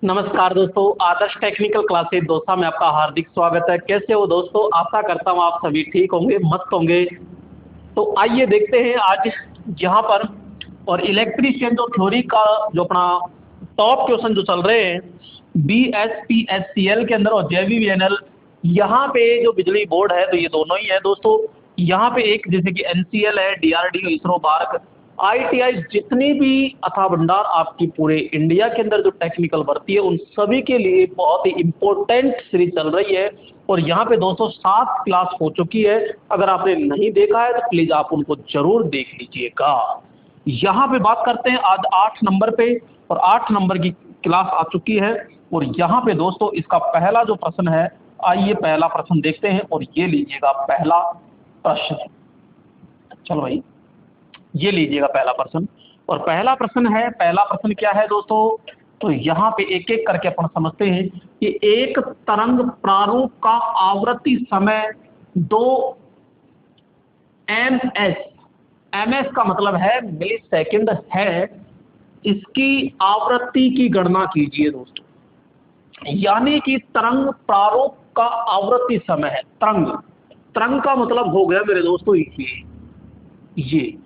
नमस्कार दोस्तों, आदर्श technical classes dosa में आपका हार्दिक स्वागत है। कैसे हो दोस्तों? आशा करता हूँ आप सभी ठीक होंगे, मस्त होंगे। तो आइए देखते हैं आज यहाँ पर। और इलेक्ट्रीशियन जो थ्योरी का जो अपना टॉप क्वेश्चन जो चल रहे हैं BSPSCL के अंदर और JVVNL, यहाँ पे जो बिजली बोर्ड है तो ये दोनों ही है दोस्तों। यहाँ पे एक जैसे कि NCL है, DRDO, इसरो, बार्क, ITI, जितनी भी अथाह भंडार आपकी पूरे इंडिया के अंदर जो टेक्निकल भर्ती है उन सभी के लिए बहुत ही इंपॉर्टेंट सीरीज चल रही है। और यहाँ पे 207 क्लास हो चुकी है। अगर आपने नहीं देखा है तो प्लीज आप उनको जरूर देख लीजिएगा। यहाँ पे बात करते हैं आज 8 नंबर पे, और 8 नंबर की क्लास आ चुकी है। और यहाँ पे दोस्तों इसका पहला जो प्रश्न है, आइए पहला प्रश्न देखते हैं। और ये लीजिएगा पहला प्रश्न। चलो भाई, ये लीजिएगा पहला प्रश्न। और पहला प्रश्न है, पहला प्रश्न क्या है दोस्तों? तो यहाँ पे एक एक करके अपन समझते हैं कि एक तरंग प्रारूप का आवृत्ति समय 2 ms, ms का मतलब है मिली सेकेंड है, इसकी आवृत्ति की गणना कीजिए दोस्तों। यानी कि तरंग प्रारूप का आवृत्ति समय है। तरंग, तरंग का मतलब हो गया मेरे दोस्तों ये,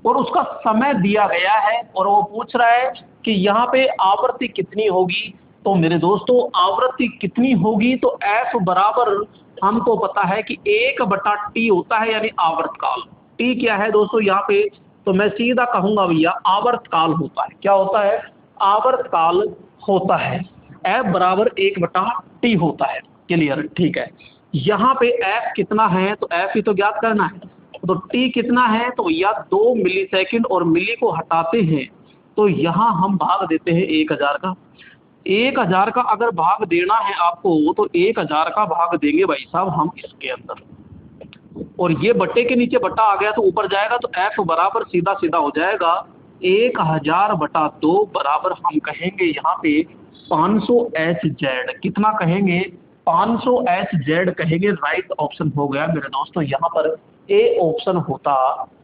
और उसका समय दिया गया है। और वो पूछ रहा है कि यहाँ पे आवृत्ति कितनी होगी। तो मेरे दोस्तों आवृत्ति कितनी होगी, तो F बराबर हमको पता है कि 1/T होता है, यानी आवर्तकाल। T क्या है दोस्तों यहाँ पे? तो मैं सीधा कहूंगा भैया आवर्तकाल होता है। क्या होता है? आवर्तकाल होता है। F बराबर 1/T होता है। क्लियर? ठीक है। यहाँ पे F कितना है, तो F ही तो ज्ञात करना है। तो T कितना है, तो या 2 मिलीसेकंड, और मिली को हटाते हैं तो यहाँ हम भाग देते हैं 1000 का। 1000 का अगर भाग देना है आपको, तो 1000 का भाग देंगे भाई साहब हम इसके अंदर। और ये बट्टे के नीचे बट्टा आ गया तो ऊपर जाएगा, तो F बराबर सीधा सीधा हो जाएगा 1000/2 बराबर हम कहेंगे यहाँ पे 500 HZ। कितना कहेंगे? 500 HZ कहेंगे। राइट ऑप्शन हो गया मेरे दोस्तों यहाँ पर ए ऑप्शन होता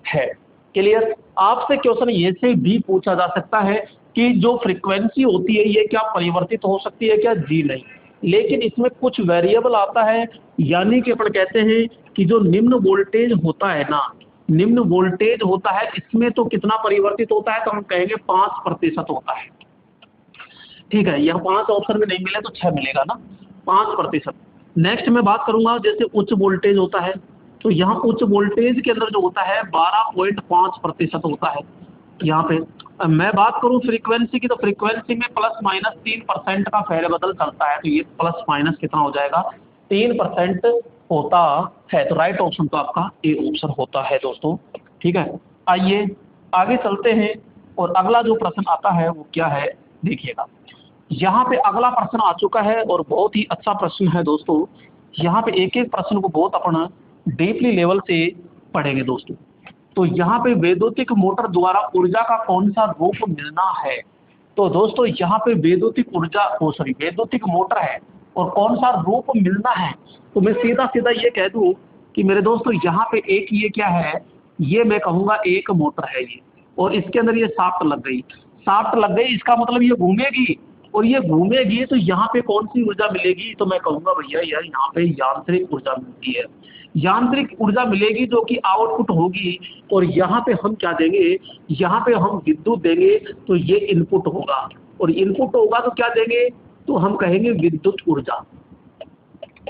है। क्लियर? आपसे क्वेश्चन ये से भी पूछा जा सकता है कि जो फ्रीक्वेंसी होती है ये क्या परिवर्तित हो सकती है क्या? जी नहीं, लेकिन इसमें कुछ वेरिएबल आता है। यानी कि अपन कहते हैं कि जो निम्न वोल्टेज होता है ना, निम्न वोल्टेज होता है, इसमें तो कितना परिवर्तित होता है, तो हम कहेंगे 5% होता है। ठीक है, यह 5 ऑप्शन में नहीं मिले तो 6 मिलेगा ना, 5%। नेक्स्ट मैं बात करूंगा जैसे उच्च वोल्टेज होता है, तो यहाँ उच्च वोल्टेज के अंदर जो होता है 12.5% होता है यहाँ पे। अब मैं बात करूं फ्रीक्वेंसी की, तो फ्रीक्वेंसी में ±3% का फेरबदल चलता है। तो ये प्लस माइनस कितना हो जाएगा? 3% होता है। तो राइट ऑप्शन तो आपका ए ऑप्शन होता है दोस्तों। ठीक है, आइए आगे चलते हैं। और अगला जो प्रश्न आता है वो क्या है, देखिएगा। यहाँ पे अगला प्रश्न आ चुका है और बहुत ही अच्छा प्रश्न है दोस्तों। यहाँ पे एक एक प्रश्न को बहुत अपन डीपली लेवल से पढ़ेंगे दोस्तों। तो यहाँ पे वैद्युतिक मोटर द्वारा ऊर्जा का कौन सा रूप मिलना है। तो दोस्तों यहाँ पे वैद्युतिक मोटर है और कौन सा रूप मिलना है। तो मैं सीधा सीधा ये कह दूं कि मेरे दोस्तों यहाँ पे एक ये क्या है, ये मैं कहूँगा एक मोटर है ये, और इसके अंदर ये शाफ्ट लग गई। शाफ्ट लग गई इसका मतलब ये घूमेगी, और ये घूमेगी तो यहाँ पे कौन सी ऊर्जा मिलेगी, तो मैं कहूँगा भैया यार यहाँ पे यांत्रिक ऊर्जा मिलती है। यांत्रिक ऊर्जा मिलेगी जो कि आउटपुट होगी। और यहाँ पे हम क्या देंगे, यहाँ पे हम विद्युत देंगे, तो ये इनपुट होगा। और इनपुट होगा तो क्या देंगे, तो हम कहेंगे विद्युत ऊर्जा।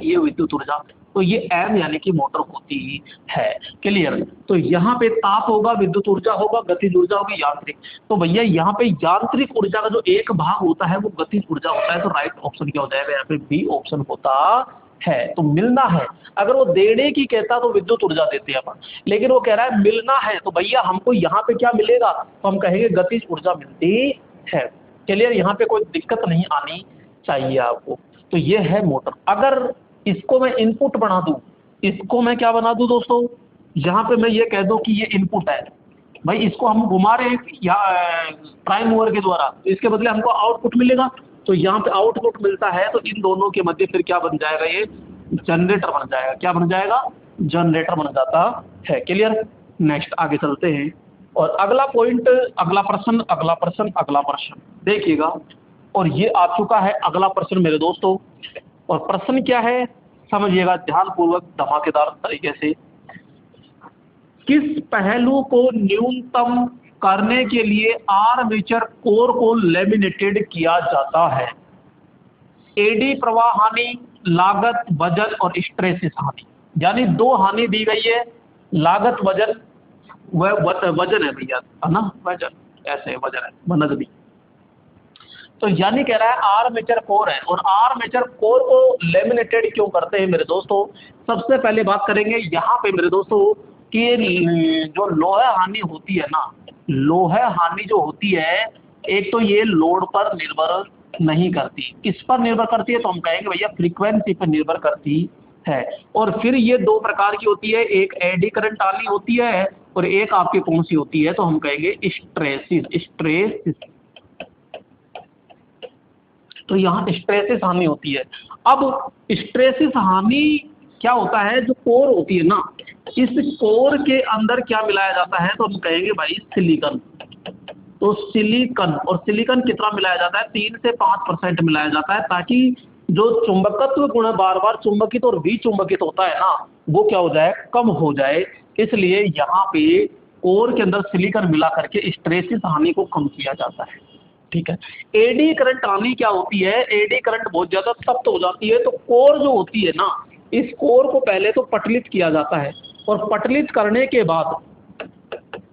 ये विद्युत ऊर्जा, तो ये एम यानी कि मोटर होती है। क्लियर? तो यहाँ पे ताप होगा, विद्युत ऊर्जा होगा, गतिज ऊर्जा होगी, यांत्रिक। तो भैया यहाँ पे यांत्रिक ऊर्जा का जो एक भाग होता है वो गतिज ऊर्जा होता है। तो राइट ऑप्शन क्या हो जाएगा यहाँ पे? बी ऑप्शन होता है। तो मिलना है, अगर वो देने की कहता तो विद्युत ऊर्जा देते हैं अपन, लेकिन वो कह रहा है मिलना है, तो भैया हमको यहाँ पे क्या मिलेगा, तो हम कहेंगे गतिज ऊर्जा मिलती है। क्लियर? यहाँ पे कोई दिक्कत नहीं आनी चाहिए आपको। तो ये है मोटर। अगर इसको मैं इनपुट बना दूं, इसको मैं क्या बना दूं दोस्तों, यहाँ पे मैं ये कह दूं कि ये इनपुट है भाई, इसको हम घुमा रहे हैं या प्राइम मूवर के द्वारा, तो इसके बदले हमको आउटपुट मिलेगा। तो यहाँ पे आउटपुट मिलता है, तो इन दोनों के मध्य फिर क्या बन जाएगा, ये जनरेटर बन जाएगा। क्या बन जाएगा? जनरेटर बन जाता है। क्लियर? नेक्स्ट आगे चलते हैं। और अगला पॉइंट, अगला प्रश्न देखिएगा। और ये आ चुका है अगला प्रश्न मेरे दोस्तों। और प्रश्न क्या है समझिएगा ध्यानपूर्वक धमाकेदार तरीके से। किस पहलू को न्यूनतम करने के लिए आर्मेचर कोर को लेमिनेटेड किया जाता है? एडी प्रवाह हानि, लागत, वजन और स्ट्रेसिस हानि। यानी दो हानि दी गई है, लागत, वजन, वजन है भैया, है ना, वजन, ऐसे वजन है बनद भी। तो यानी कह रहा है आर्मेचर कोर है, और आर्मेचर कोर को लेमिनेटेड क्यों करते हैं मेरे दोस्तों? सबसे पहले बात करेंगे यहाँ पे मेरे दोस्तों कि जो लोहे हानि होती है ना, लोहे हानि जो होती है, एक तो ये लोड पर निर्भर नहीं करती। किस पर निर्भर करती है? तो हम कहेंगे भैया फ्रीक्वेंसी पर निर्भर करती है। और फिर ये दो प्रकार की होती है, एक एडी करंट वाली होती है और एक आपकी कौन सी होती है? तो हम कहेंगे स्ट्रेसिस। तो यहाँ स्ट्रेसिस हानि होती है। अब स्ट्रेसिस हानि क्या होता है? जो कोर होती है ना, इस कोर के अंदर क्या मिलाया जाता है? तो हम कहेंगे भाई सिलिकॉन। तो सिलिकॉन, और सिलिकॉन कितना मिलाया जाता है? 3 से 5% मिलाया जाता है, ताकि जो चुंबकत्व गुण बार बार चुंबकित और विचुंबकित होता है ना, वो क्या हो जाए? कम हो जाए। इसलिए यहाँ पे कोर के अंदर सिलिकॉन मिला करके स्ट्रेसिस हानि को कम किया जाता है। ठीक है। एडी करंट हानि क्या होती है? एडी करंट बहुत ज्यादा सख्त हो जाती है, तो कोर जो होती है ना, इस कोर को पहले तो पटलित किया जाता है, और पटलित करने के बाद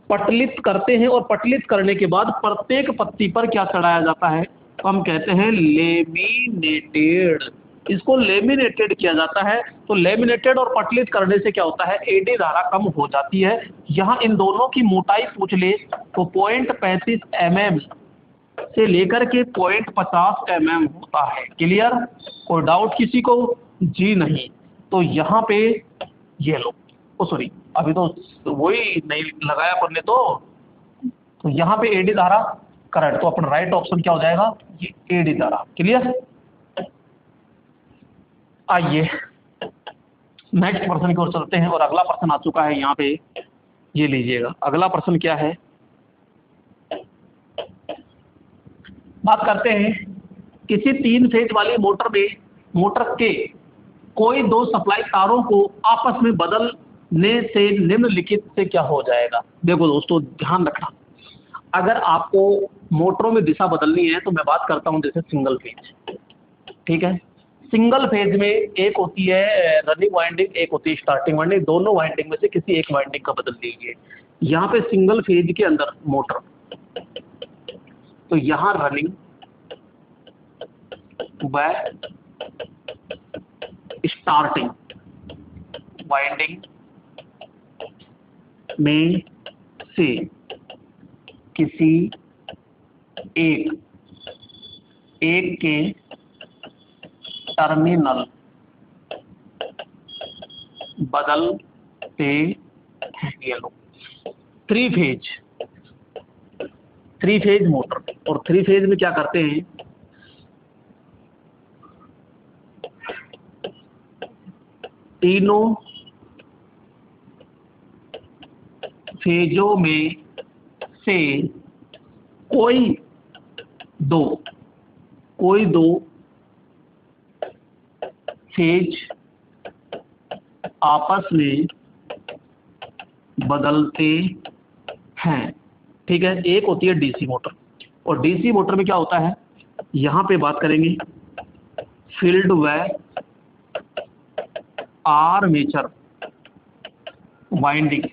पटलित करते हैं, और पटलित करने के बाद प्रत्येक पत्ती पर क्या चढ़ाया जाता है? तो हम कहते हैं लेमिनेटेड। इसको लेमिनेटेड किया जाता है। तो लेमिनेटेड और पटलित करने से क्या होता है? एडी धारा कम हो जाती है। यहाँ इन दोनों की मोटाई पूछ ले तो 0.35 mm से लेकर के 0.50 mm होता है। क्लियर? कोई डाउट किसी को? जी नहीं। तो यहाँ पे ये लो, ओ सॉरी, अभी तो वही नहीं लगाया अपन ने। तो यहाँ पे एडी धारा करंट, तो अपन राइट ऑप्शन क्या हो जाएगा? ये एडी धारा। क्लियर? आइए नेक्स्ट प्रश्न की ओर चलते हैं, और अगला प्रश्न आ चुका है यहाँ पे, ये लीजिएगा। अगला प्रश्न क्या है? बात करते हैं किसी 3 फेज वाली मोटर में मोटर के कोई 2 सप्लाई तारों को आपस में बदलने से निम्नलिखित से क्या हो जाएगा? देखो दोस्तों ध्यान रखना, अगर आपको मोटरों में दिशा बदलनी है तो मैं बात करता हूं जैसे सिंगल फेज। ठीक है। सिंगल फेज में एक होती है रनिंग वाइंडिंग, एक होती है स्टार्टिंग वाइंडिंग। दोनों वाइंडिंग में से किसी एक वाइंडिंग का बदल लीजिए। यहाँ पे सिंगल फेज के अंदर मोटर, तो यहाँ रनिंग व स्टार्टिंग वाइंडिंग में से किसी एक के टर्मिनल बदलते हैं। ये लोग 3 फेज मोटर, और 3 फेज में क्या करते हैं? तीनों फेजों में से कोई दो फेज आपस में बदलते हैं। ठीक है। एक होती है डीसी मोटर, और डीसी मोटर में क्या होता है? यहाँ पे बात करेंगे फील्ड व आर्मेचर वाइंडिंग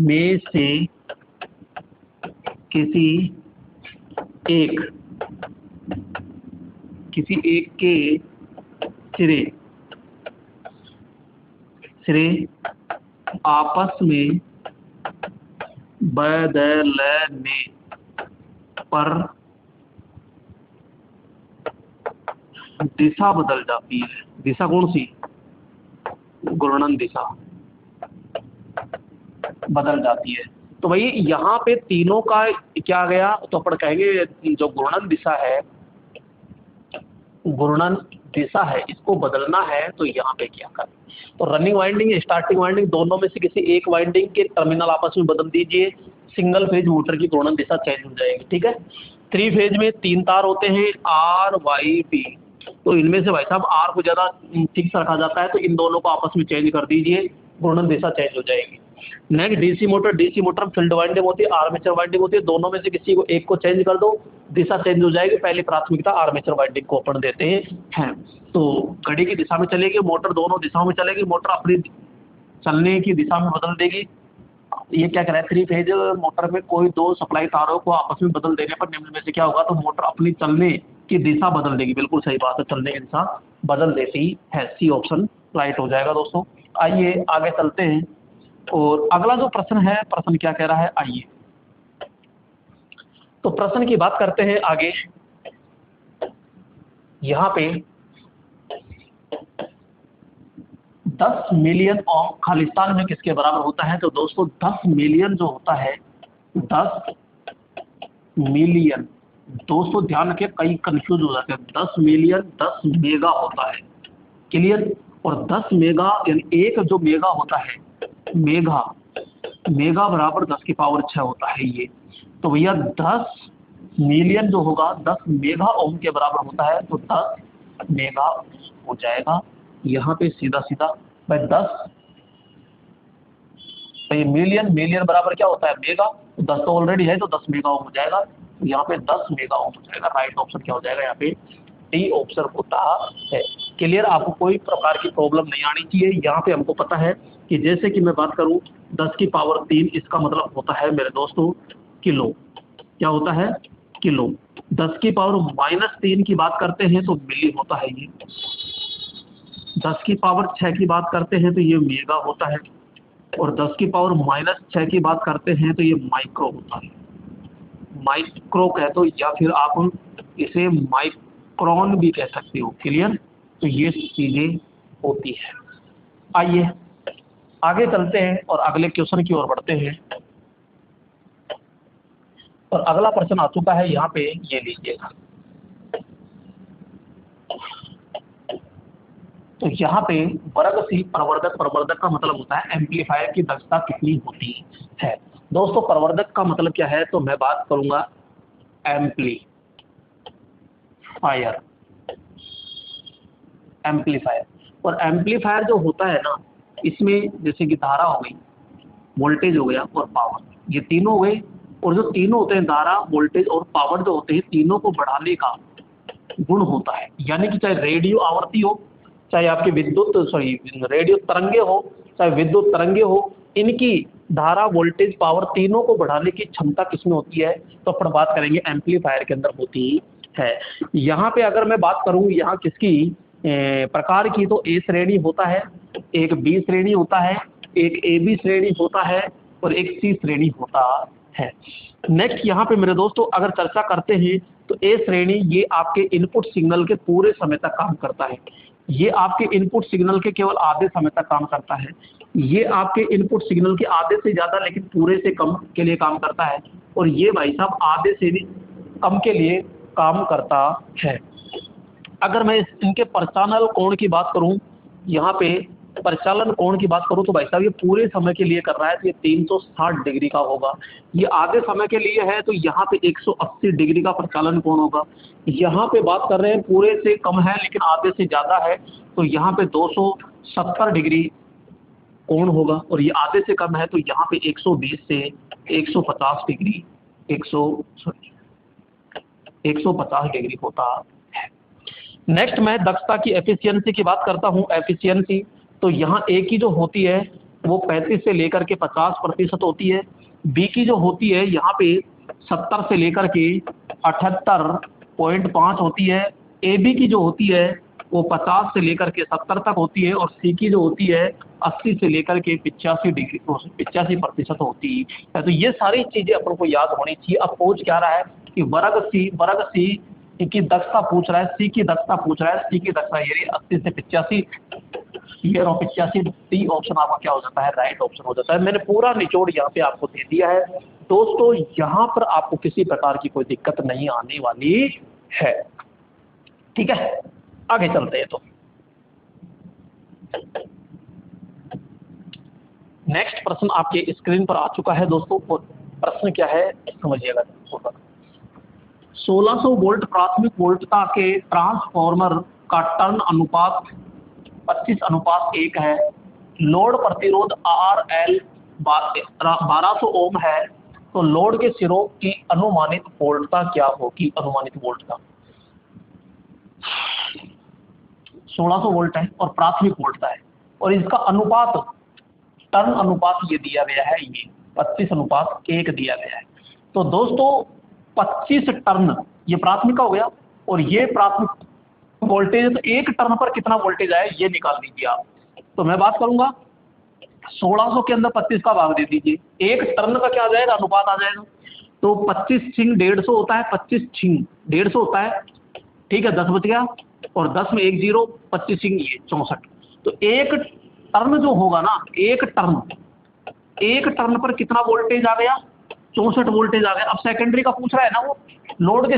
में से किसी एक के सिरे आपस में बदलने पर दिशा बदल जाती है। दिशा कौन सी? घूर्णन दिशा बदल जाती है। तो भाई यहाँ पे तीनों का क्या गया? तो अपन कहेंगे जो घूर्णन दिशा है इसको बदलना है, तो यहाँ पे क्या करें? तो रनिंग वाइंडिंग स्टार्टिंग वाइंडिंग दोनों में से किसी एक वाइंडिंग के टर्मिनल आपस में बदल दीजिए, सिंगल फेज मोटर की घूर्णन दिशा चेंज हो जाएगी। ठीक है। थ्री फेज में 3 तार होते हैं आर वाई बी, तो इनमें से भाई साहब आर को ज़्यादा फिक्स रखा जाता है, तो इन दोनों को आपस में चेंज कर दीजिए, घूर्णन दिशा चेंज हो जाएगी। Next DC motor field winding होती है, आर्मेचर वाइंडिंग होती है, दोनों में से किसी को एक को चेंज कर दो, दिशा चेंज हो जाएगी। पहली प्राथमिकता आर्मेचर वाइंडिंग को अपन देते हैं। तो घड़ी की दिशा में चलेगी मोटर, दोनों दिशाओं में चलेगी मोटर, अपनी चलने की दिशा में बदल देगी। ये क्या कह रहा है, थ्री फेज मोटर में कोई दो सप्लाई तारों को आपस में बदल देने पर निम्न में से क्या होगा, तो मोटर अपनी चलने की दिशा बदल देगी। बिल्कुल सही बात है, चलने की दिशा बदल देती है। सी ऑप्शन राइट हो जाएगा दोस्तों। आइए आगे चलते हैं और अगला जो प्रश्न है, प्रश्न क्या कह रहा है, आइए तो प्रश्न की बात करते हैं आगे। यहाँ पे 10 मिलियन ओम खालिस्तान में किसके बराबर होता है, तो दोस्तों 10 मिलियन जो होता है, 10 मिलियन, दोस्तों ध्यान रखिए कई कंफ्यूज हो जाते हैं। 10 मिलियन 10 मेगा होता है, क्लियर। और 10 मेगा यानी एक जो मेगा होता है, मेगा मेगा बराबर 10 की पावर 6 होता है ये। तो भैया 10 मिलियन जो होगा 10 मेगा ओम के बराबर होता है, तो 10 मेगा हो जाएगा। यहाँ पे सीधा सीधा भाई 10, तो ये मिलियन, मिलियन बराबर क्या होता है, मेगा, तो 10 तो ऑलरेडी है, तो 10 मेगा ओम हो जाएगा। तो यहाँ पे 10 मेगा ओम हो जाएगा। राइट ऑप्शन क्या हो जाएगा, यहाँ पे डी ऑप्शन होता है। क्लियर, आपको कोई प्रकार की प्रॉब्लम नहीं आनी चाहिए। यहाँ पे हमको पता है कि जैसे कि मैं बात करूं 10 की पावर 3, इसका मतलब होता है मेरे दोस्तों किलो। क्या होता है, किलो। 10 की पावर -3 की बात करते हैं तो मिली होता है ये। 10 की पावर 6 की बात करते हैं तो ये मेगा होता है। और 10 की पावर -6 की बात करते हैं तो ये माइक्रो होता है। माइक्रो कह दो या फिर आप इसे माइक्रोन भी कह सकते हो। क्लियर, तो ये चीजें होती है। आइए आगे चलते हैं और अगले क्वेश्चन की ओर बढ़ते हैं। और अगला प्रश्न आ चुका है यहाँ पे, ये लीजिएगा। तो यहाँ पे वर्ग सी प्रवर्धक, प्रवर्धक का मतलब होता है एम्पलीफायर की दक्षता कितनी होती है। दोस्तों प्रवर्धक का मतलब क्या है, तो मैं बात करूंगा एम्पलीफायर, एम्पलीफायर। और एम्पलीफायर जो होता है ना, इसमें जैसे कि धारा हो गई, वोल्टेज हो गया और पावर, ये तीनों हो गए। और जो तीनों होते हैं, धारा वोल्टेज और पावर जो होते हैं, तीनों को बढ़ाने का गुण होता है। यानी कि चाहे रेडियो आवर्ती हो, चाहे आपकी रेडियो तरंगे हो, चाहे विद्युत तरंगे हो, इनकी धारा वोल्टेज पावर तीनों को बढ़ाने की क्षमता किसमें होती है, तो अपन बात करेंगे एम्पलीफायर के अंदर होती है। यहाँ पे अगर मैं बात करूँ यहाँ किसकी प्रकार की, तो ए श्रेणी होता है, एक बी श्रेणी होता है, एक ए बी श्रेणी होता है और एक सी श्रेणी होता है। नेक्स्ट यहाँ पे मेरे दोस्तों अगर चर्चा करते हैं तो ए श्रेणी ये आपके इनपुट सिग्नल के पूरे समय तक काम करता है। ये आपके इनपुट सिग्नल के केवल आधे समय तक काम करता है। ये आपके इनपुट सिग्नल के आधे से ज्यादा लेकिन पूरे से कम के लिए काम करता है। और ये भाई साहब आधे से भी कम के लिए काम करता है। अगर मैं इनके परिचालन कोण की बात करूं, यहाँ पे परिचालन कोण की बात करूं, तो भाई साहब ये पूरे समय के लिए कर रहा है तो ये 360 डिग्री का होगा। ये आधे समय के लिए है तो यहाँ पे 180 डिग्री का परिचालन कोण होगा। यहाँ पे बात कर रहे हैं पूरे से कम है लेकिन आधे से ज्यादा है, तो यहाँ पे 270 डिग्री कोण होगा। और ये आधे से कम है तो यहाँ पे 120 से 150 डिग्री 150 डिग्री होता है। नेक्स्ट मैं दक्षता की एफिशिएंसी की बात करता हूँ। एफिशिएंसी तो यहाँ ए की जो होती है वो 35 से लेकर के 50% होती है। बी की जो होती है यहाँ पे 70 से लेकर के 78.5 होती है। ए बी की जो होती है वो 50 से लेकर के 70 तक होती है। और सी की जो होती है 80 से लेकर के 85% होती है। तो ये सारी चीजें अपन को याद होनी चाहिए। अब पूछ क्या रहा है कि वर्ग सी की दक्षता पूछ रहा है, सी की दक्षता पूछ रहा है। सी की दक्षता ये 80 से 85, ये 85। डी ऑप्शन आपका क्या हो जाता है, राइट ऑप्शन हो जाता है। मैंने पूरा निचोड़ यहाँ पे आपको दे दिया है दोस्तों। यहाँ पर आपको किसी प्रकार की कोई दिक्कत नहीं आने वाली है। ठीक है, आगे चलते हैं। तो नेक्स्ट प्रश्न आपके स्क्रीन पर आ चुका है दोस्तों। और प्रश्न क्या है समझिएगा। 1600 वोल्ट प्राथमिक वोल्टता के ट्रांसफॉर्मर का टर्न अनुपात 25:1 है। लोड प्रतिरोध RL 1200 ओम है, तो लोड के सिरों की अनुमानित वोल्टता क्या होगी? अनुमानित वोल्टता 1600 वोल्ट है और प्राथमिक वोल्टता है, और इसका अनुपात टर्न अनुपात ये दिया गया है, ये 25:1 दिया गया है। तो दोस्तों 25 टर्न ये प्राथमिक का हो गया, और ये प्राथमिक वोल्टेज, तो एक टर्न पर कितना वोल्टेज आए ये निकाल दीजिए आप। तो मैं बात करूंगा 1600 के अंदर 25 का भाग दे दीजिए, एक टर्न का क्या आ जाएगा? अनुपात आ जाएगा। तो 25 छिंग 150 होता है, 25 छिंग 150 होता है, ठीक है, 10 बच गया, और 10 में 1 0, 25 छिंग ये 64। तो एक टर्न जो होगा ना, एक टर्न पर कितना वोल्टेज आ गया? 64 वोल्टेज आ गया। अब सेकेंडरी का पूछ रहा है ना वो, लोड का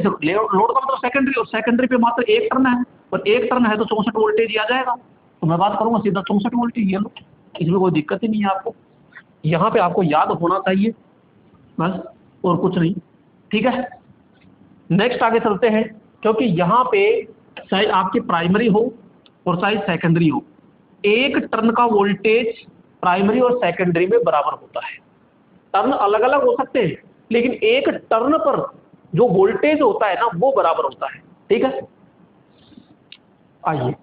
मतलब सेकेंडरी, और सेकेंडरी पे मात्र एक टर्न है, और एक टर्न है तो 64 वोल्टेज ही आ जाएगा। तो मैं बात करूंगा सीधा 64 वोल्टेज, ये लो, इसमें कोई दिक्कत ही नहीं है आपको। यहाँ पे आपको याद होना चाहिए बस, और कुछ नहीं, ठीक है। नेक्स्ट आगे चलते हैं, क्योंकि यहाँ पे चाहे आपकी प्राइमरी हो और चाहे सेकेंडरी हो, एक टर्न का वोल्टेज प्राइमरी और सेकेंडरी में बराबर होता है। टर्न अलग अलग हो सकते हैं, लेकिन एक टर्न पर जो वोल्टेज होता है ना, वो बराबर होता है, ठीक है। आइए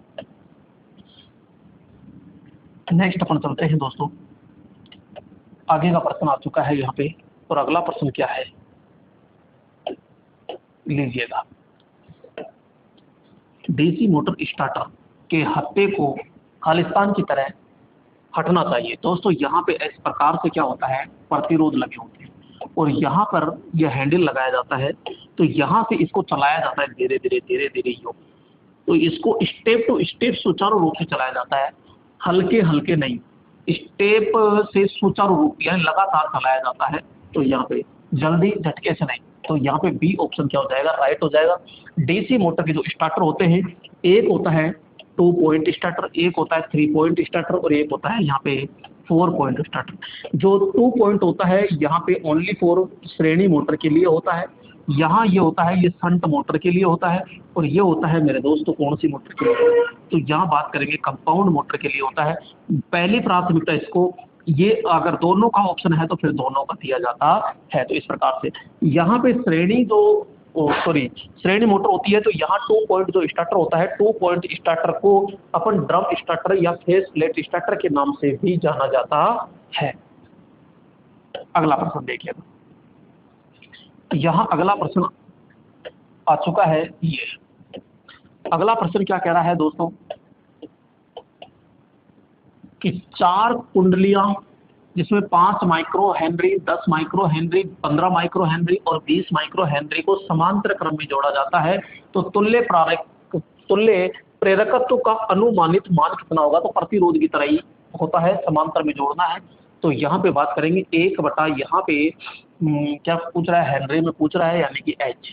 नेक्स्ट अपन चलते हैं दोस्तों, आगे का प्रश्न आ चुका है यहाँ पे, और अगला प्रश्न क्या है लीजिएगा। डीसी मोटर स्टार्टर के हत्थे को खालिस्तान की तरह हटना चाहिए। दोस्तों यहाँ पे इस प्रकार से क्या होता है, प्रतिरोध लगे होते हैं, और यहाँ पर यह हैंडल लगाया जाता है, तो यहाँ से इसको चलाया जाता है धीरे धीरे यूं। तो इसको स्टेप टू स्टेप सुचारू रूप से चलाया जाता है, हल्के हल्के नहीं, स्टेप से सुचारू रूप यानी लगातार चलाया जाता है। तो यहाँ पे जल्दी झटके से नहीं, तो यहाँ पे बी ऑप्शन क्या हो जाएगा? राइट हो जाएगा। डीसी मोटर के जो स्टार्टर होते हैं, एक होता है 2 पॉइंट स्टार्टर, एक होता है 3 पॉइंट स्टार्टर, और एक होता है यहाँ पे 4 पॉइंट स्टार्टर। जो 2 पॉइंट होता है यहाँ पे ओनली फॉर श्रेणी मोटर के लिए होता है, यहाँ ये होता है ये शंट मोटर के लिए होता है, और ये होता है मेरे दोस्तों कौन सी मोटर के लिए? तो यहाँ बात करेंगे कंपाउंड मोटर के लिए होता है। पहली प्राथमिकता इसको, ये अगर दोनों का ऑप्शन है तो फिर दोनों का दिया जाता है। तो इस प्रकार से यहाँ पे श्रेणी श्रेणी मोटर होती है, तो यहाँ 2 पॉइंट जो स्टार्टर होता है, 2 पॉइंट स्टार्टर को अपन ड्रम स्टार्टर या फेस प्लेट स्टार्टर के नाम से भी जाना जाता है। अगला प्रश्न देखिएगा, यहाँ अगला प्रश्न आ चुका है। ये अगला प्रश्न क्या कह रहा है दोस्तों कि 4 कुंडलियां जिसमें 5 micro Henry, 10 micro Henry, 15 micro Henry और 20 माइक्रो हेनरी को समांतर क्रम में जोड़ा जाता है, तो तुल्य प्रेरकत्व का अनुमानित मान कितना होगा? तो प्रतिरोध की तरह ही होता है, समांतर में जोड़ना है। तो यहाँ पे बात करेंगे 1 बटा, यहाँ पे क्या पूछ रहा है? हेनरी में पूछ रहा है, यानी कि H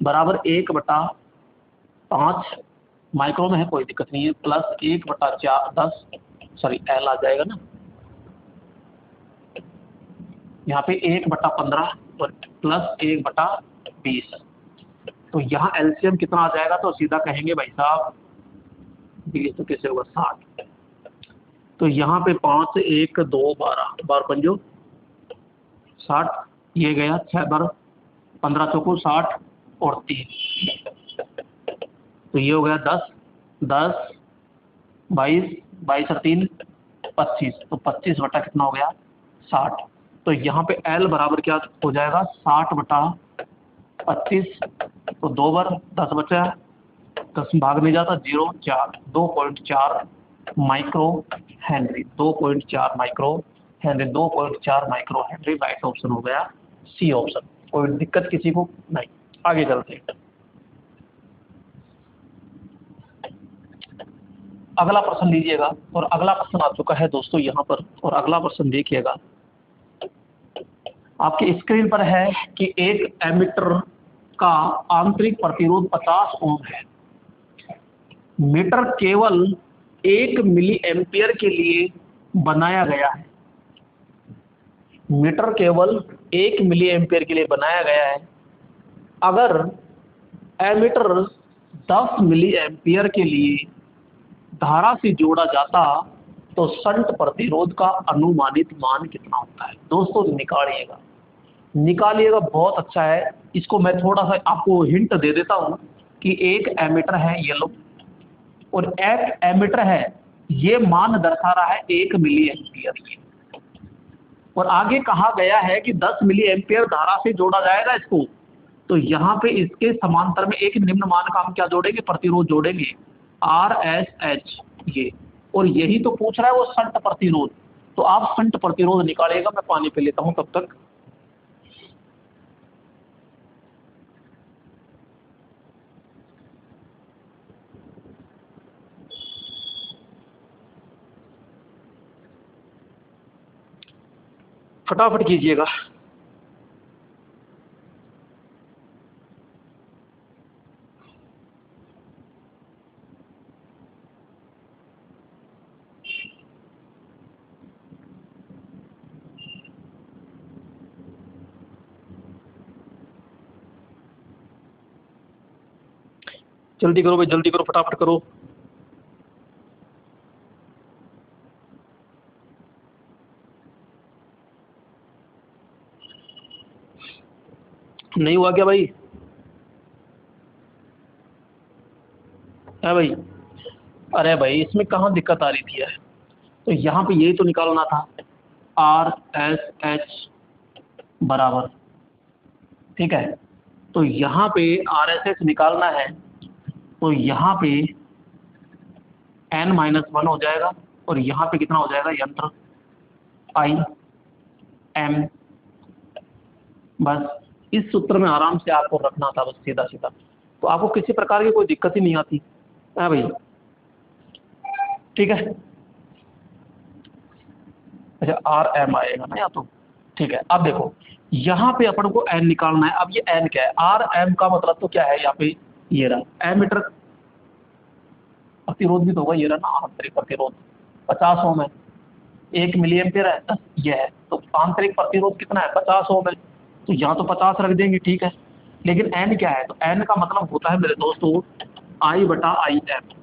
बराबर 1/5 माइक्रो में है, कोई दिक्कत नहीं है, प्लस 1/4 10 सॉरी L आ जाएगा ना, यहाँ पे 1/15 और प्लस 1/20। तो यहाँ एलसीएम कितना आ जाएगा? तो सीधा कहेंगे भाई साहब 20 तो कैसे होगा 60। तो यहाँ पे 5 1 2 12 12 पंजो 60, ये गया 6 बार 15 चौको 60 और 3, तो ये हो गया 10 10 22 22 और 3 25, तो 25 बटा कितना हो गया 60। तो यहाँ पे L बराबर क्या हो जाएगा? 60 बटा 25, तो 2 बार 10 बचा, 10 भाग नहीं जाता 0 4, 2.4 micro Henry, 2.4 micro Henry, 2.4 micro Henry. Right option हो गया सी ऑप्शन। कोई दिक्कत किसी को नहीं, आगे चलते हैं। अगला प्रश्न लीजिएगा, और अगला प्रश्न आ चुका है दोस्तों यहाँ पर, और अगला प्रश्न देखिएगा आपके स्क्रीन पर है कि एक एमीटर का आंतरिक प्रतिरोध 50 ओम है। मीटर केवल 1 मिली एम्पियर के लिए बनाया गया है। मीटर केवल 1 मिली एम्पियर के लिए बनाया गया है। अगर एमीटर 10 मिली एम्पियर के लिए धारा से जोड़ा जाता तो शंट प्रतिरोध का अनुमानित मान कितना होता है? दोस्तों निकालिएगा, निकालिएगा, बहुत अच्छा है। इसको मैं थोड़ा सा आपको हिंट दे देता हूं कि एक एमीटर है ये लो, और एक एमीटर है, ये मान दर्शा रहा है 1 मिली एम्पियर, और आगे कहा गया है कि 10 मिली एम्पियर धारा से जोड़ा जाएगा इसको। तो यहाँ पे इसके समांतर में एक निम्न मान का हम क्या जोड़ेंगे? प्रतिरोध जोड़ेंगे, RSH ये, और यही तो पूछ रहा है वो शंट प्रतिरोध। तो आप शंट प्रतिरोध निकालेगा, मैं पानी पे लेता हूं तब तक। फटाफट कीजिएगा। जल्दी करो भाई, जल्दी करो, फटाफट करो। नहीं हुआ क्या भाई? है भाई? अरे भाई इसमें कहाँ दिक्कत आ रही थी यार? तो यहाँ पे यही तो निकालना था, RSH बराबर, ठीक है। तो यहाँ पे RSH निकालना है, तो यहाँ पे n-1 हो जाएगा, और यहाँ पे कितना हो जाएगा? यंत्र IM। बस इस सूत्र में आराम से आपको रखना था, बस सीधा सीधा, तो आपको किसी प्रकार की कोई दिक्कत ही नहीं आती है भाई, ठीक है। अच्छा RM आएगा ना या तो, ठीक है। अब देखो यहाँ पे अपन को n निकालना है। अब ये n क्या है? RM का मतलब तो क्या है यहाँ पे? ये रहा एमीटर, प्रतिरोध भी तो होगा, ये रहा ना आंतरिक प्रतिरोध 50 ओम है, 1 मिली एम्पियर है, ये है, तो आंतरिक प्रतिरोध कितना है? 50 ओम है, तो यहाँ तो 50 रख देंगे, ठीक है। लेकिन n क्या है? तो n का मतलब होता है मेरे दोस्तों I/IM।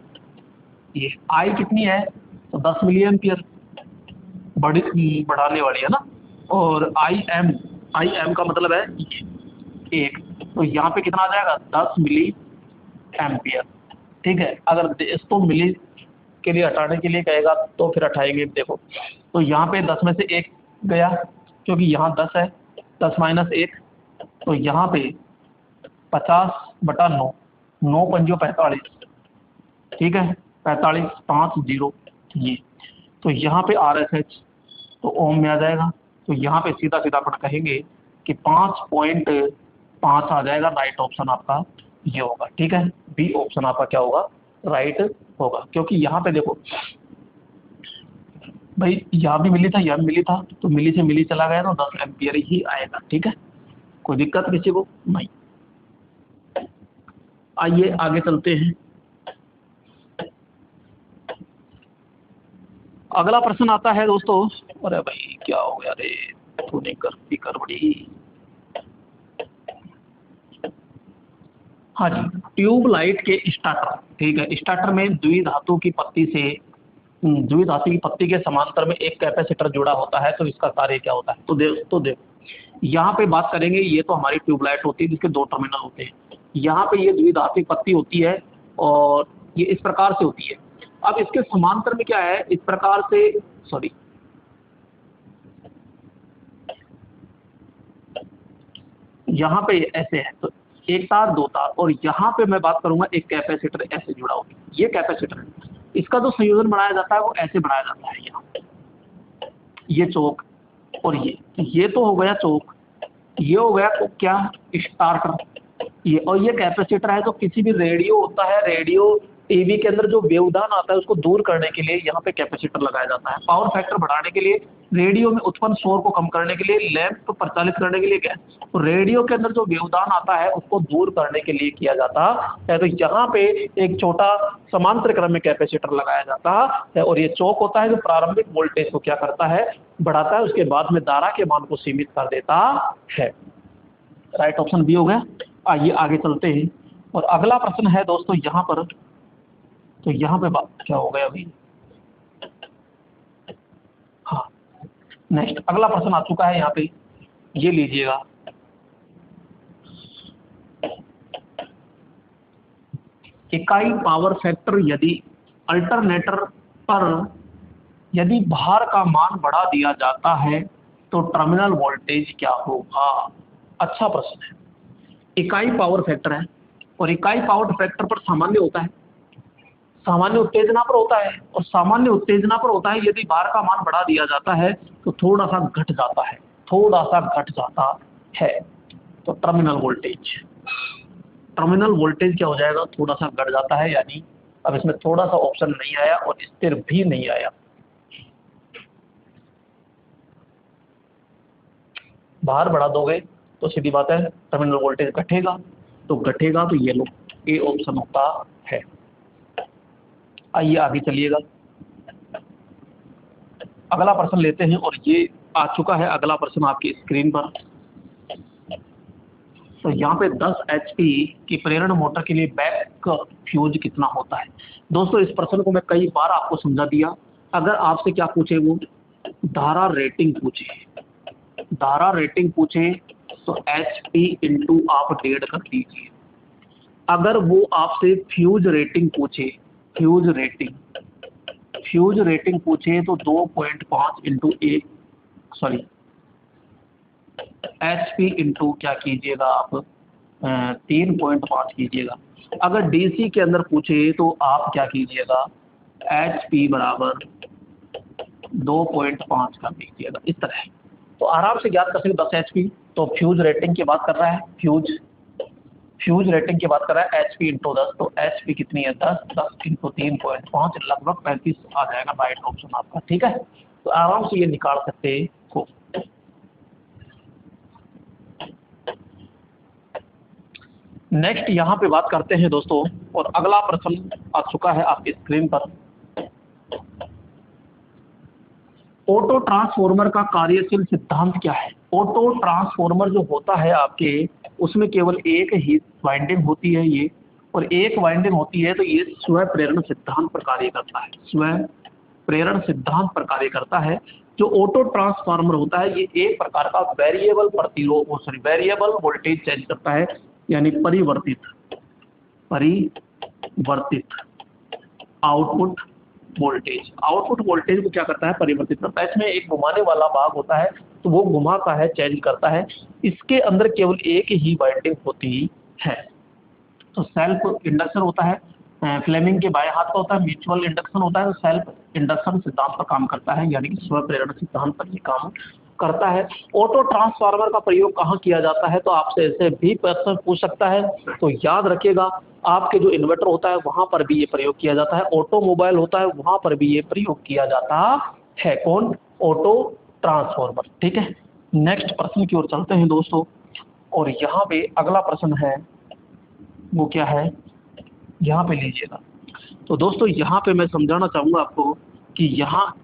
ये I कितनी है? तो 10 मिली एम्पियर, बढ़ाने वाली है ना, और IM का मतलब है 1, तो यहाँ पे कितना आ जाएगा? 10 मिली एम्पियर, ठीक है। अगर इसको मिली के लिए हटाने के लिए कहेगा तो फिर हटाएंगे। देखो तो यहाँ पे 10 में से 1 गया, क्योंकि यहाँ 10 है, 10 - 1, तो यहाँ पे 50/9, 9 पंजो 45, ठीक है, 45 5 0 ये, तो यहाँ पे RSH तो ओम में आ जाएगा। तो यहाँ पे सीधा सीधा अपन कहेंगे कि 5.5 आ जाएगा, राइट ऑप्शन आपका ये होगा, ठीक है। बी ऑप्शन आपका क्या होगा? राइट होगा, क्योंकि यहाँ पे देखो भाई, यहाँ भी मिली था, यहाँ भी मिली था, तो मिली से मिली चला गया तो 10 एम्पियर ही आएगा, ठीक है। कोई दिक्कत किसी को नहीं। आइए आगे चलते हैं। अगला प्रश्न आता है दोस्तों, अरे भाई क्या हो गया रे, तूने गलती कर बड़ी। हाँ जी, ट्यूबलाइट के स्टार्टर, ठीक है, स्टार्टर में द्विधातु की पत्ती से द्विधातु की पत्ती के समांतर में एक कैपेसिटर जुड़ा होता है, तो इसका कार्य क्या होता है? तो देखो यहाँ पे बात करेंगे, ये तो हमारी ट्यूबलाइट होती है जिसके 2 टर्मिनल होते हैं। यहाँ पे ये द्विधातु की पत्ती होती है, और ये इस प्रकार से होती है। अब इसके समांतर में क्या है? इस प्रकार से, सॉरी, यहाँ पे ऐसे है, तो एक तार 2 तार, और यहाँ पे मैं बात करूंगा एक कैपेसिटर ऐसे जुड़ा हुआ है। ये कैपेसिटर है, इसका जो संयोजन बनाया जाता है वो ऐसे बनाया जाता है। यहाँ ये चौक, और ये तो हो गया चौक, ये हो गया तो क्या? स्टार्टर ये, और ये कैपेसिटर है। तो किसी भी रेडियो होता है, रेडियो टीवी के अंदर जो व्यवधान आता है उसको दूर करने के लिए यहाँ पे कैपेसिटर लगाया जाता है। पावर फैक्टर बढ़ाने के लिए, रेडियो में उत्पन्न शोर को कम करने के लिए, लैंप को प्रचालित करने के लिए क्या, तो रेडियो के अंदर जो व्यवधान आता है उसको दूर करने के लिए किया जाता है। तो यहाँ पे एक छोटा समांतर क्रम में कैपेसिटर लगाया जाता है, और ये चौक होता है जो प्रारंभिक वोल्टेज को क्या करता है? बढ़ाता है, उसके बाद में धारा के मान को सीमित कर देता है। राइट ऑप्शन बी हो गया। आइए आगे चलते हैं। और अगला प्रश्न है दोस्तों यहाँ पर, तो यहाँ पे बात क्या हो गया अभी, हाँ नेक्स्ट अगला प्रश्न आ चुका है यहाँ पे, ये लीजिएगा। इकाई पावर फैक्टर यदि अल्टरनेटर पर यदि भार का मान बढ़ा दिया जाता है तो टर्मिनल वोल्टेज क्या होगा। अच्छा प्रश्न है। इकाई पावर फैक्टर है और इकाई पावर फैक्टर पर सामान्य होता है, सामान्य उत्तेजना पर होता है, और सामान्य उत्तेजना पर होता है यदि भार का मान बढ़ा दिया जाता है तो थोड़ा सा घट जाता है, थोड़ा सा घट जाता है। तो टर्मिनल वोल्टेज क्या हो जाएगा, थोड़ा सा घट जाता है। यानी अब इसमें थोड़ा सा ऑप्शन नहीं आया और स्थिर भी नहीं आया। भार बढ़ा दोगे तो सीधी बात है टर्मिनल वोल्टेज घटेगा, तो घटेगा तो ये लो ए ऑप्शन होता है। आइए आगे चलिएगा, अगला प्रश्न लेते हैं और ये आ चुका है अगला प्रश्न आपकी स्क्रीन पर। तो यहाँ पे 10 HP की प्रेरण मोटर के लिए बैक फ्यूज कितना होता है। दोस्तों इस प्रश्न को मैं कई बार आपको समझा दिया। अगर आपसे क्या पूछे, वो धारा रेटिंग पूछे, धारा रेटिंग पूछे तो HP इंटू आप 1.5 कर दीजिए। अगर वो आपसे फ्यूज रेटिंग पूछे, फ्यूज रेटिंग पूछे तो 2.5 इंटू 1 सॉरी HP इंटू क्या कीजिएगा आप 3.5 कीजिएगा। अगर DC के अंदर पूछे तो आप क्या कीजिएगा HP बराबर 2.5 कर दीजिएगा, इस तरह। तो आराम से ज्ञात कर सकते 10 HP। तो फ्यूज रेटिंग की बात कर रहा है, फ्यूज रेटिंग की बात कर रहा है HP इंटू 10। तो HP कितनी है 10 इंटू 3.5 लगभग 35 आ जाएगा, राइट ऑप्शन आपका, ठीक है। तो आराम से ये निकाल सकते हो। नेक्स्ट यहाँ पे बात करते हैं दोस्तों, और अगला प्रश्न आ चुका है आपकी स्क्रीन पर। ऑटो ट्रांसफॉर्मर का कार्यशील सिद्धांत क्या है। ऑटो ट्रांसफॉर्मर जो होता है आपके, उसमें केवल एक ही वाइंडिंग होती है ये, और एक वाइंडिंग होती है, तो ये स्व प्रेरण सिद्धांत पर कार्य करता है, स्व प्रेरण सिद्धांत पर कार्य करता है। जो ऑटो ट्रांसफार्मर होता है ये एक प्रकार का वेरिएबल वेरिएबल वोल्टेज चेंज करता है, यानी परिवर्तित आउटपुट वोल्टेज को क्या करता है, परिवर्तित करता है। इसमें एक घुमाने वाला भाग होता है, तो वो घुमाता है, चेंज करता है। इसके अंदर केवल एक ही वाइंडिंग होती है। तो सेल्फ इंडक्शन होता है, फ्लेमिंग के बाएं हाथ का होता है, म्यूचुअल इंडक्शन होता है, तो सेल्फ इंडक्शन सिद्धांत पर काम करता है, यानी कि स्व प्रेरण सिद्धांत पर ये काम करता है। ऑटो ट्रांसफार्मर का प्रयोग कहाँ किया जाता है, तो आपसे ऐसे भी प्रश्न पूछ सकता है। तो याद रखिएगा, आपके जो इन्वर्टर होता है वहां पर भी ये प्रयोग किया जाता है, ऑटोमोबाइल होता है वहां पर भी ये प्रयोग किया जाता है। कौन, ऑटो ट्रांसफार्मर, ठीक है। नेक्स्ट प्रश्न की ओर चलते हैं दोस्तों, और यहाँ पे अगला प्रश्न है वो क्या है, यहाँ पे लीजिएगा। तो दोस्तों यहाँ पे मैं समझाना चाहूंगा आपको कि यहाँ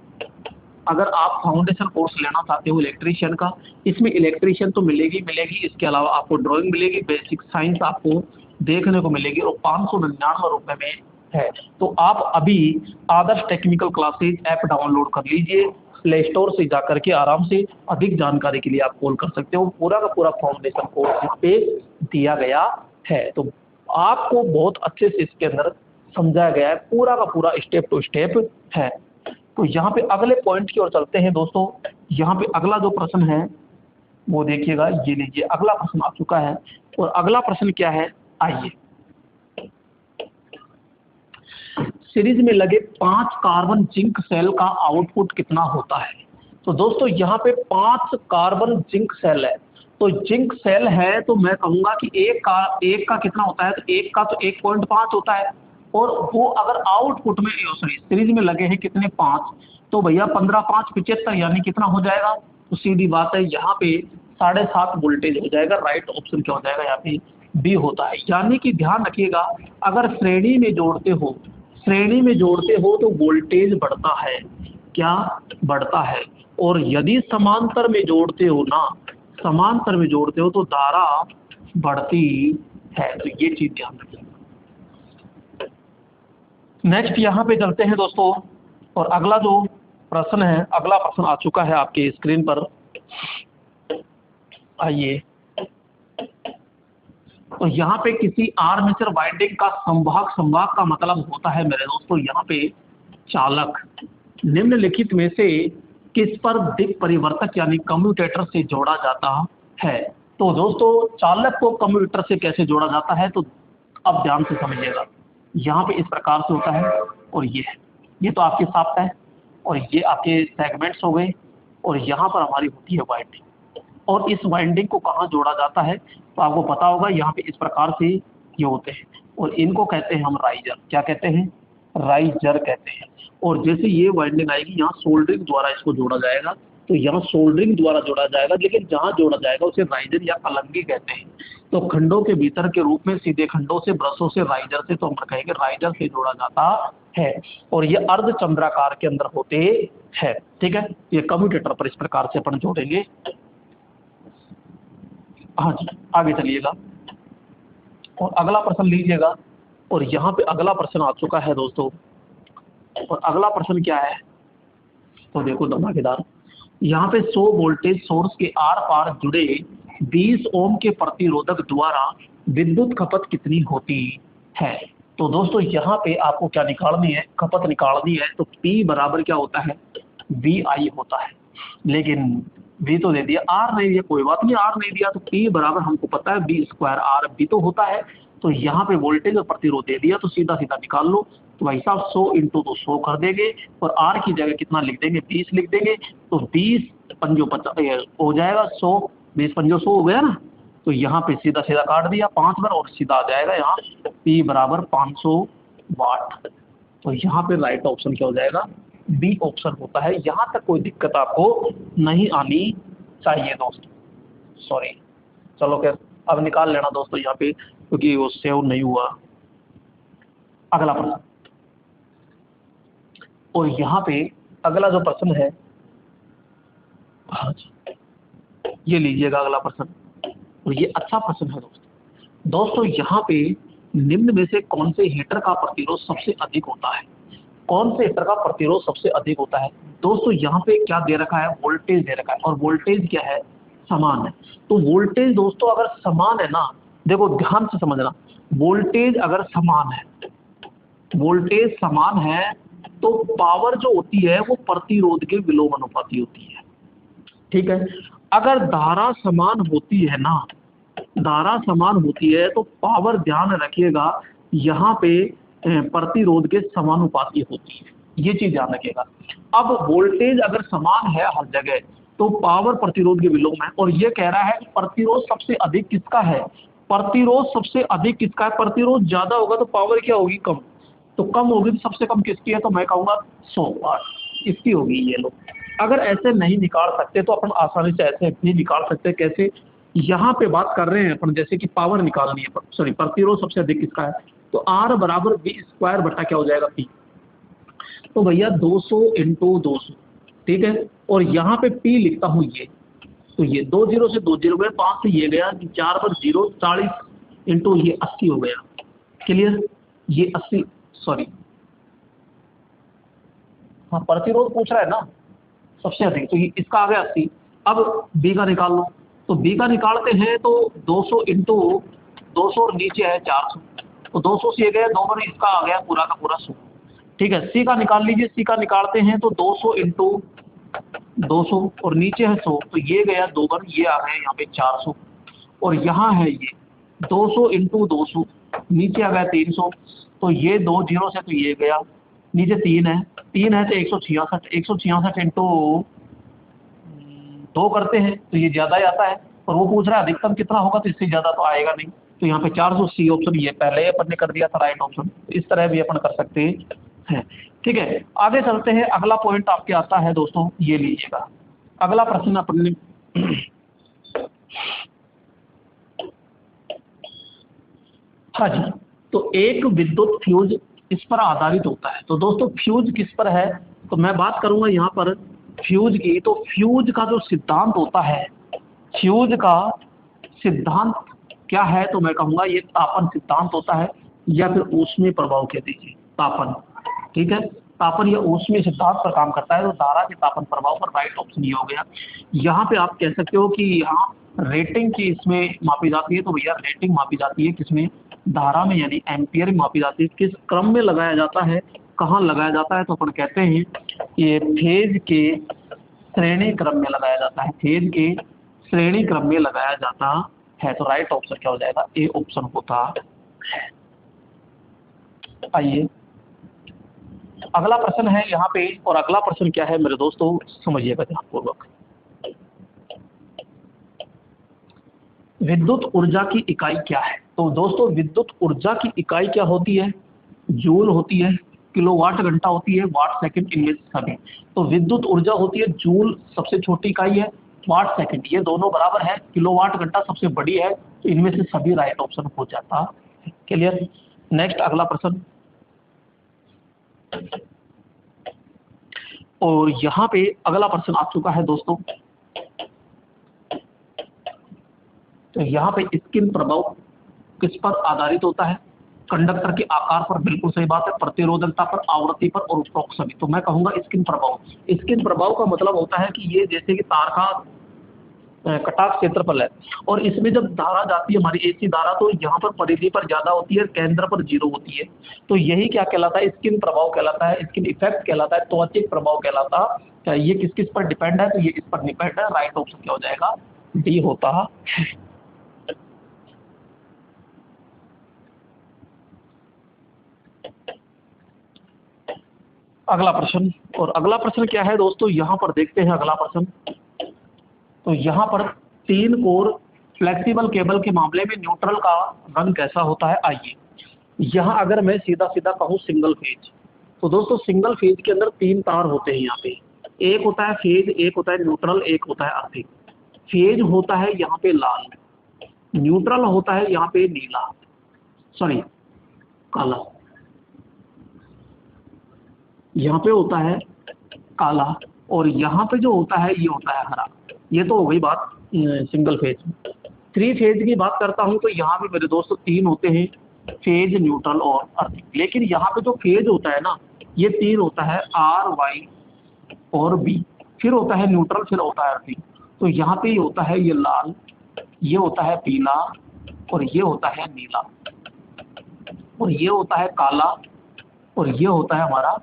अगर आप फाउंडेशन कोर्स लेना चाहते हो इलेक्ट्रीशियन का, इसमें इलेक्ट्रीशियन तो मिलेगी, इसके अलावा आपको ड्राइंग मिलेगी, बेसिक साइंस आपको देखने को मिलेगी, और 599 रुपये में है। तो आप अभी आदर्श टेक्निकल क्लासेज ऐप डाउनलोड कर लीजिए प्ले स्टोर से जाकर के, आराम से। अधिक जानकारी के लिए आप कॉल कर सकते हो। पूरा का पूरा फाउंडेशन कोर्स इस पे दिया गया है, तो आपको बहुत अच्छे से इसके अंदर समझाया गया है, पूरा का पूरा स्टेप टू स्टेप है। तो यहाँ पे अगले पॉइंट की ओर चलते हैं दोस्तों। यहाँ पे अगला जो प्रश्न है वो देखिएगा, ये लीजिए अगला प्रश्न आ चुका है, और अगला प्रश्न क्या है, आइए। सीरीज में लगे 5 कार्बन जिंक सेल का आउटपुट कितना होता है। तो दोस्तों यहाँ पे 5 कार्बन जिंक सेल है, तो जिंक सेल है, तो मैं कहूंगा कि एक का कितना होता है, तो एक का तो 1.5 होता है, और वो अगर आउटपुट में सीरीज में लगे हैं कितने 5, तो भैया 15 5 75, यानी कितना हो जाएगा, तो सीधी बात है यहाँ पे 7.5 वोल्टेज हो जाएगा। राइट ऑप्शन क्या हो जाएगा, यहाँ पे बी होता है। यानी कि ध्यान रखिएगा, अगर श्रेणी में जोड़ते हो तो वोल्टेज बढ़ता है, क्या बढ़ता है, और यदि समांतर में जोड़ते हो तो धारा बढ़ती है। तो ये चीज ध्यान रखिएगा। नेक्स्ट यहाँ पे चलते हैं दोस्तों, और अगला जो प्रश्न है, अगला प्रश्न आ चुका है आपके स्क्रीन पर। आइए, तो यहाँ पे किसी आर्मेचर वाइंडिंग का संभाग का मतलब होता है मेरे दोस्तों यहाँ पे चालक निम्नलिखित में से किस पर दिक् परिवर्तक यानी कम्यूटेटर से जोड़ा जाता है। तो दोस्तों चालक को कम्यूटेटर से कैसे जोड़ा जाता है, तो अब ध्यान से समझिएगा। यहाँ पे इस प्रकार से होता है, और ये तो आपके शाफ्ट है, और ये आपके सेगमेंट्स हो गए, और यहाँ पर हमारी होती है वाइंडिंग। और इस वाइंडिंग को कहाँ जोड़ा जाता है, तो आपको पता होगा यहाँ पे इस प्रकार से ये होते हैं, और इनको कहते हैं हम राइजर। क्या कहते हैं? राइजर कहते हैं। और जैसे ये वाइंडिंग आएगी, यहाँ सोल्डरिंग द्वारा इसको जोड़ा जाएगा, तो यहाँ सोल्डरिंग द्वारा जोड़ा जाएगा, लेकिन जहाँ जोड़ा जाएगा उसे राइजर या कलंगी कहते हैं। तो खंडों के भीतर के रूप में सीधे खंडों से, ब्रशों से, राइजर से, तो हम कहेंगे राइजर से जोड़ा जाता है। और ये अर्धचंद्राकार के अंदर होते हैं। ठीक है, ये कम्यूटेटर पर इस प्रकार से अपन जोड़ेंगे। हाँ जी, आगे चलिएगा और अगला प्रश्न लीजिएगा। और यहाँ पे अगला प्रश्न आ चुका है दोस्तों, और अगला प्रश्न क्या है, तो देखो धमाकेदार। यहाँ पे 100 वोल्टेज सोर्स के आर पार जुड़े 20 ओम के प्रतिरोधक द्वारा विद्युत खपत कितनी होती है। तो दोस्तों यहाँ पे आपको क्या निकालनी है, खपत निकालनी है। तो P बराबर क्या होता है, VI होता है। लेकिन V तो दे दिया, R नहीं दिया, कोई बात नहीं, R नहीं दिया तो P बराबर हमको पता है V स्क्वायर R भी तो होता है। तो यहाँ पे वोल्टेज और प्रतिरोध दे दिया, तो सीधा सीधा निकाल लो। तो भाई साहब 100 इंटू तो 100 कर देंगे, और R की जगह कितना लिख देंगे, 20 लिख देंगे। तो 20 पंजो 50 हो जाएगा 100, 20 पंजो 100 हो गया ना। तो यहाँ पे सीधा सीधा काट दिया 5 बार, और सीधा आ जाएगा यहाँ P बराबर 500 वाट। तो यहाँ पे राइट ऑप्शन क्या हो जाएगा, बी ऑप्शन होता है। यहाँ तक कोई दिक्कत आपको नहीं आनी चाहिए दोस्तों, सॉरी। चलो खैर, अब निकाल लेना दोस्तों यहाँ पे, क्योंकि वो सेव नहीं हुआ। अगला प्रश्न, और यहाँ पे अगला जो प्रश्न है, हाँ जी, ये लीजिएगा अगला प्रश्न, और ये अच्छा प्रश्न है दोस्तों। दोस्तों यहाँ पे निम्न में से कौन से हीटर का प्रतिरोध सबसे अधिक होता है, कौन से हीटर का प्रतिरोध सबसे अधिक होता है। दोस्तों यहाँ पे क्या दे रखा है, वोल्टेज दे रखा है, और वोल्टेज क्या है, समान है। तो वोल्टेज दोस्तों अगर समान है ना, देखो ध्यान से समझना, वोल्टेज अगर समान है, वोल्टेज समान है, तो पावर जो होती है वो प्रतिरोध के विलोमानुपाती होती है। ठीक है, अगर धारा समान होती है ना, धारा समान होती है, तो पावर ध्यान रखिएगा यहाँ पे प्रतिरोध के समानुपाती होती है। ये चीज ध्यान रखिएगा। अब वोल्टेज अगर समान है हर जगह, तो पावर प्रतिरोध के विलोम है। और ये कह रहा है प्रतिरोध सबसे अधिक किसका है, प्रतिरोध सबसे अधिक किसका है। प्रतिरोध ज्यादा होगा तो पावर क्या होगी, कम। तो कम होगी तो सबसे कम किसकी है, तो मैं कहूँगा 100 वाट इसकी होगी। ये लोग अगर ऐसे नहीं निकाल सकते तो अपन आसानी से ऐसे भी निकाल सकते हैं। कैसे, यहाँ पे बात कर रहे हैं अपन जैसे कि पावर निकालनी है, सॉरी प्रतिरोध सबसे अधिक किसका है, तो R बराबर V स्क्वायर बटा क्या हो जाएगा, P। तो भैया 200 इंटू 200, ठीक है। और यहाँ पे P लिखता हूँ ये, तो ये 2 0 से 2 0 गए, 5 से ये गया, 4 पर 0, 40 इंटू ये 80 हो गया। क्लियर, ये 80, सॉरी हाँ प्रतिरोध पूछ रहा है ना सबसे अधिक, तो ये इसका आ गया 80। अब B का निकाल लो, तो B का निकालते हैं तो 200 इंटू 200 और नीचे है 400, तो 200 से ये गया 2 बार, इसका आ गया पूरा का पूरा 100। ठीक है, C का निकाल लीजिए, C का निकालते हैं तो 200 इंटू 200 और नीचे है 100, तो ये गया 2 बार, ये आ गया यहाँ पे 400। और यहाँ है ये 200 इंटू 200, नीचे आ गया 300, तो ये 2 0 से तो ये गया, नीचे 3 है तो 166, 166 इंटू 2 करते हैं तो ये ज़्यादा ही आता है। और वो पूछ रहा है अधिकतम कितना होगा, तो इससे ज़्यादा तो आएगा नहीं। तो यहाँ पे 400, C ऑप्शन ये पहले अपन ने कर दिया था राइट ऑप्शन। इस तरह भी अपन कर सकते हैं। ठीक है, आगे चलते हैं। अगला पॉइंट आपके आता है दोस्तों, ये लीजिएगा अगला प्रश्न अपन ने हाँ जी, तो एक विद्युत फ्यूज इस पर आधारित होता है। तो दोस्तों फ्यूज किस पर है, तो मैं बात करूंगा यहाँ पर फ्यूज की। तो फ्यूज का जो सिद्धांत होता है, फ्यूज का सिद्धांत क्या है, तो मैं कहूँगा ये तापन सिद्धांत होता है या फिर ऊष्मीय प्रभाव कह दीजिए, तापन। ठीक है, तापन या ऊष्मीय सिद्धांत पर काम करता है, तो धारा के तापन प्रभाव पर राइट ऑप्शन ये हो गया। यहाँ पे आप कह सकते हो कि यहाँ रेटिंग की इसमें मापी जाती है, तो भैया रेटिंग मापी जाती है किसमें, धारा में, यानी एम्पियर में मापी जाती है। किस क्रम में लगाया जाता है, कहाँ लगाया जाता है, तो अपन कहते हैं ये फेज के श्रेणी क्रम में लगाया जाता है, फेज के श्रेणी क्रम में लगाया जाता है। तो राइट ऑप्शन क्या हो जाएगा, ए ऑप्शन होता है। आइए अगला प्रश्न है यहाँ पे, और अगला प्रश्न क्या है मेरे दोस्तों, समझिएगा ध्यानपूर्वक। विद्युत ऊर्जा की इकाई क्या है? तो दोस्तों विद्युत ऊर्जा की इकाई क्या होती है, जूल होती है, किलोवाट घंटा होती है, वाट सेकंड, इनमें से सभी। तो विद्युत ऊर्जा होती है जूल सबसे छोटी इकाई है, वाट सेकंड ये दोनों बराबर है, किलोवाट घंटा सबसे बड़ी है, तो इनमें से सभी राइट ऑप्शन हो जाता है। क्लियर? नेक्स्ट अगला प्रश्न, और यहाँ पे अगला प्रश्न आ चुका है दोस्तों। तो यहाँ पे स्किन प्रभाव किस पर आधारित होता है, कंडक्टर के आकार पर, बिल्कुल सही बात है, प्रतिरोधकता पर, आवृत्ति पर और उपरोक्त सभी। तो मैं कहूंगा स्किन प्रभाव। स्किन प्रभाव का मतलब होता है कि ये जैसे कि तार का कटाव क्षेत्रफल है, और इसमें जब धारा जाती है हमारी एसी धारा, तो यहाँ पर परिधि पर ज्यादा होती है, केंद्र पर 0 होती है। तो यही क्या कहलाता है, स्किन प्रभाव कहलाता है, स्किन इफेक्ट कहलाता है, त्वचिक प्रभाव कहलाता है। ये किस किस पर डिपेंड है, तो ये इस पर डिपेंड है। राइट ऑप्शन क्या हो जाएगा, डी होता है। अगला प्रश्न, और अगला प्रश्न क्या है दोस्तों, यहाँ पर देखते हैं अगला प्रश्न। तो यहाँ पर 3 कोर फ्लेक्सिबल केबल के मामले में न्यूट्रल का रंग कैसा होता है। आइए यहाँ अगर मैं सीधा सीधा कहूँ सिंगल फेज, तो दोस्तों सिंगल फेज के अंदर 3 तार होते हैं। यहाँ पे एक होता है फेज, एक होता है न्यूट्रल, एक होता है अर्थिंग। फेज होता है यहाँ पे लाल, न्यूट्रल होता है यहाँ पे नीला, सॉरी काला, यहाँ पे होता है काला, और यहाँ पे जो होता है ये होता है हरा। ये तो हो गई बात सिंगल फेज। 3 फेज की बात करता हूँ, तो यहाँ भी मेरे दोस्तों 3 होते हैं, फेज, न्यूट्रल और अर्थिंग। लेकिन यहाँ पे जो फेज होता है ना, ये 3 होता है, आर, वाई और बी, फिर होता है न्यूट्रल, फिर होता है अर्थिंग। तो यहाँ पे ये होता है ये लाल, ये होता है पीला, और ये होता है नीला, और ये होता है काला, और ये होता है हमारा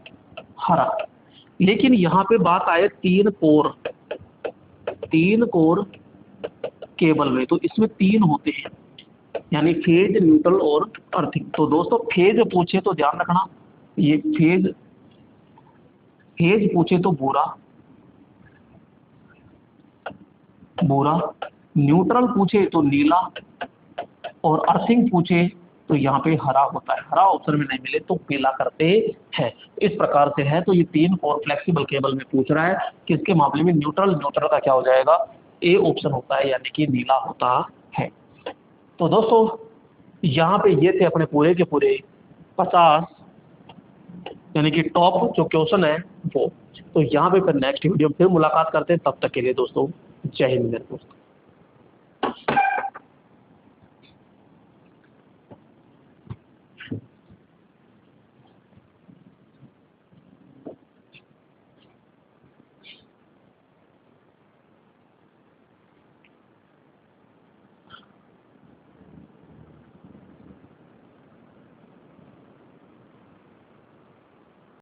हरा। लेकिन यहाँ पे बात आए 3 कोर केबल में, तो इसमें 3 होते हैं, यानी फेज, न्यूट्रल और अर्थिंग। तो दोस्तों फेज पूछे तो ध्यान रखना, ये फेज पूछे तो भूरा, न्यूट्रल पूछे तो नीला, और अर्थिंग पूछे तो यहाँ पे हरा होता है। हरा ऑप्शन में नहीं मिले तो पीला करते हैं। इस प्रकार से है। तो ये 3 कोर फ्लेक्सिबल केबल में पूछ रहा है कि इसके मामले में न्यूट्रल का क्या हो जाएगा, ए ऑप्शन होता है, यानी कि नीला होता है। तो दोस्तों यहाँ पे ये थे अपने पूरे के पूरे 50 यानी कि टॉप जो क्वेश्चन है वो। तो यहाँ पे फिर नेक्स्ट वीडियो फिर मुलाकात करते हैं, तब तक के लिए दोस्तों जय हिंद मेरे दोस्तों।